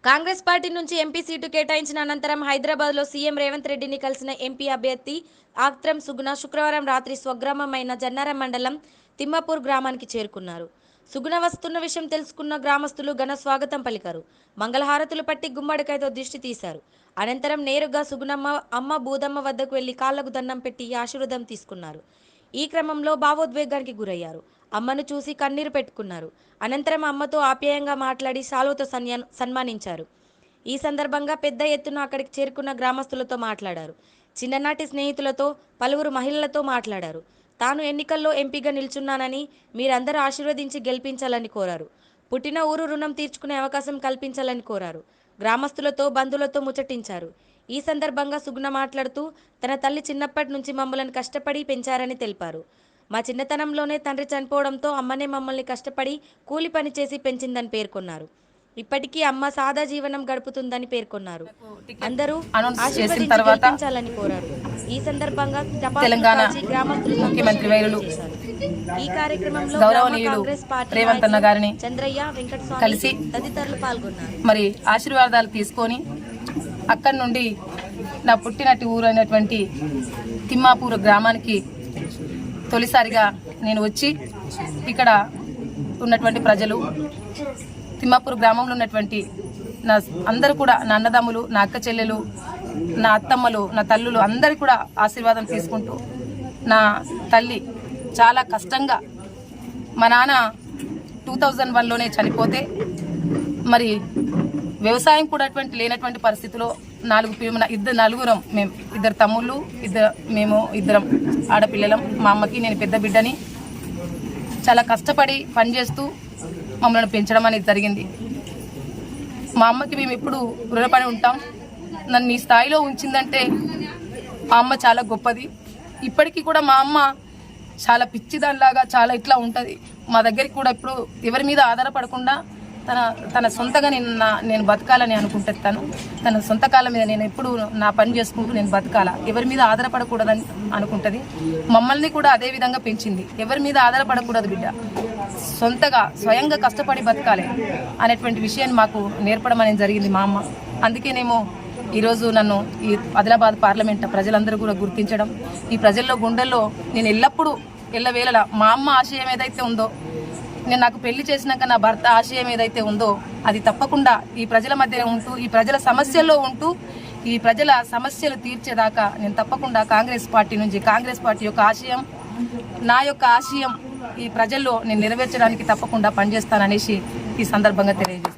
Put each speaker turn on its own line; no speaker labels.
Congress party నుంచి MP seat కేటాయించిన అనంతరం హైదరాబాద్లో సీఎం రేవంత్ రెడ్డిని కలిసిన ఎంపీ అభ్యర్థి ఆత్రం సుగుణ శుక్రవారం రాత్రి స్వగ్రామమైన జన్నారం మండలం తిమ్మాపూర్ గ్రామానికి చేరుకున్నారు. సుగుణ వస్తున్న విషయం తెలుసుకున్న గ్రామస్తులు ఘన స్వాగతం పలికారు. మంగళహారతులు పట్టి గుమ్మడికాయతో దిష్టి తీశారు. అనంతరం నేరుగా సుగుణమ్మ అమ్మ బూదమ్మ వద్దకు వెళ్లి కాళ్లకు దండం పెట్టి ఆశీర్వాదం తీసుకున్నారు. ఈ క్రమంలో భావోద్వేగానికి గురయ్యారు. అమ్మను చూసి కన్నీరు పెట్టుకున్నారు. అనంతరం అమ్మతో ఆప్యాయంగా మాట్లాడి శాలువతో సన్మానించారు. ఈ సందర్భంగా పెద్ద ఎత్తున అక్కడికి చేరుకున్న గ్రామస్తులతో మాట్లాడారు. చిన్ననాటి స్నేహితులతో, పలువురు మహిళలతో మాట్లాడారు. తాను ఎన్నికల్లో ఎంపీగా నిల్చున్నానని మీరందరూ ఆశీర్వదించి గెలిపించాలని కోరారు. పుట్టిన ఊరు రుణం తీర్చుకునే అవకాశం కల్పించాలని కోరారు. గ్రామస్తులతో, బంధువులతో ముచ్చటించారు. ఈ సందర్భంగా సుగుణ మాట్లాడుతూ తన తల్లి చిన్నప్పటి నుంచి మమ్మల్ని కష్టపడి పెంచారని తెలిపారు. మా చిన్నతనంలోనే తండ్రి చనిపోవడంతో అమ్మనే మమ్మల్ని కష్టపడి కూలి పని చేసి పెంచిందని పేర్కొన్నారు. ఇప్పటికీ అమ్మ సాదా జీవనం గడుపుతుందని పేర్కొన్నారు. అందరూ ఆశీర్వదించాలని కోరారు. ఈ సందర్భంగా
తెలంగాణ ముఖ్యమంత్రి వైరులు
ఈ కార్యక్రమంలో కాంగ్రెస్ పార్టీ
రేవంత్ అన్న గారిని
చంద్రయ్య, వెంకటస్వామి
కలిసి
తదితరులు పాల్గొన్నారు.
మరి ఆశీర్వాదాలు తీసుకొని అక్కడి నుండి నా పుట్టినట్టి ఊరు అయినటువంటి తిమ్మాపూర్ గ్రామానికి తొలిసారిగా నేను వచ్చి ఇక్కడ ఉన్నటువంటి ప్రజలు, తిమ్మాపూర్ గ్రామంలో ఉన్నటువంటి నా అందరూ కూడా, నా అన్నదమ్ములు, నా అక్క చెల్లెలు, నా అత్తమ్మలు, నా తల్లులు అందరూ కూడా ఆశీర్వాదం తీసుకుంటూ, నా తల్లి చాలా కష్టంగా, మా నాన్న 2001లోనే చనిపోతే మరి వ్యవసాయం కూడా లేనటువంటి పరిస్థితిలో నలుగురం, మేము ఇద్దరు తమ్ముళ్ళు, మేము ఇద్దరం ఆడపిల్లలం. మా అమ్మకి నేను పెద్ద బిడ్డని. చాలా కష్టపడి పనిచేస్తూ మమ్మల్ని పెంచడం అనేది జరిగింది. మా అమ్మకి మేము ఎప్పుడు రుణపడి ఉంటాం. నన్ను ఈ స్థాయిలో ఉంచిందంటే మా అమ్మ చాలా గొప్పది. ఇప్పటికీ కూడా మా అమ్మ చాలా పిచ్చిదానిలాగా చాలా ఇట్లా ఉంటుంది. మా దగ్గరికి కూడా ఇప్పుడు ఎవరి మీద ఆధారపడకుండా తన సొంతగా నేను బతకాలని అనుకుంటుంది. తన సొంత కాలం మీద నేను ఎప్పుడు నా పని చేసుకుంటూ నేను బతకాలా, ఎవరి మీద ఆధారపడకూడదని అనుకుంటుంది. మమ్మల్ని కూడా అదే విధంగా పెంచింది. ఎవరి మీద ఆధారపడకూడదు బిడ్డ, స్వయంగా కష్టపడి బతకాలి అనేటువంటి విషయాన్ని మాకు నేర్పడం అనేది జరిగింది మా అమ్మ. అందుకేనేమో ఈరోజు నన్ను ఈ ఆదిలాబాద్ పార్లమెంట్ ప్రజలందరూ కూడా గుర్తించడం, ఈ ప్రజల్లో గుండెల్లో నేను ఎల్లప్పుడూ ఎల్లవేళలా మా అమ్మ ఆశయం ఏదైతే ఉందో, నాకు పెళ్లి చేసినాక నా భర్త ఆశయం ఏదైతే ఉందో అది తప్పకుండా ఈ ప్రజల మధ్య ఉంటూ, ఈ ప్రజల సమస్యల్లో ఉంటూ, ఈ ప్రజల సమస్యలు తీర్చేదాకా నేను తప్పకుండా కాంగ్రెస్ పార్టీ యొక్క ఆశయం, నా యొక్క ఆశయం ఈ ప్రజల్లో నేను నెరవేర్చడానికి తప్పకుండా పనిచేస్తాననేసి ఈ సందర్భంగా తెలియజేస్తాను.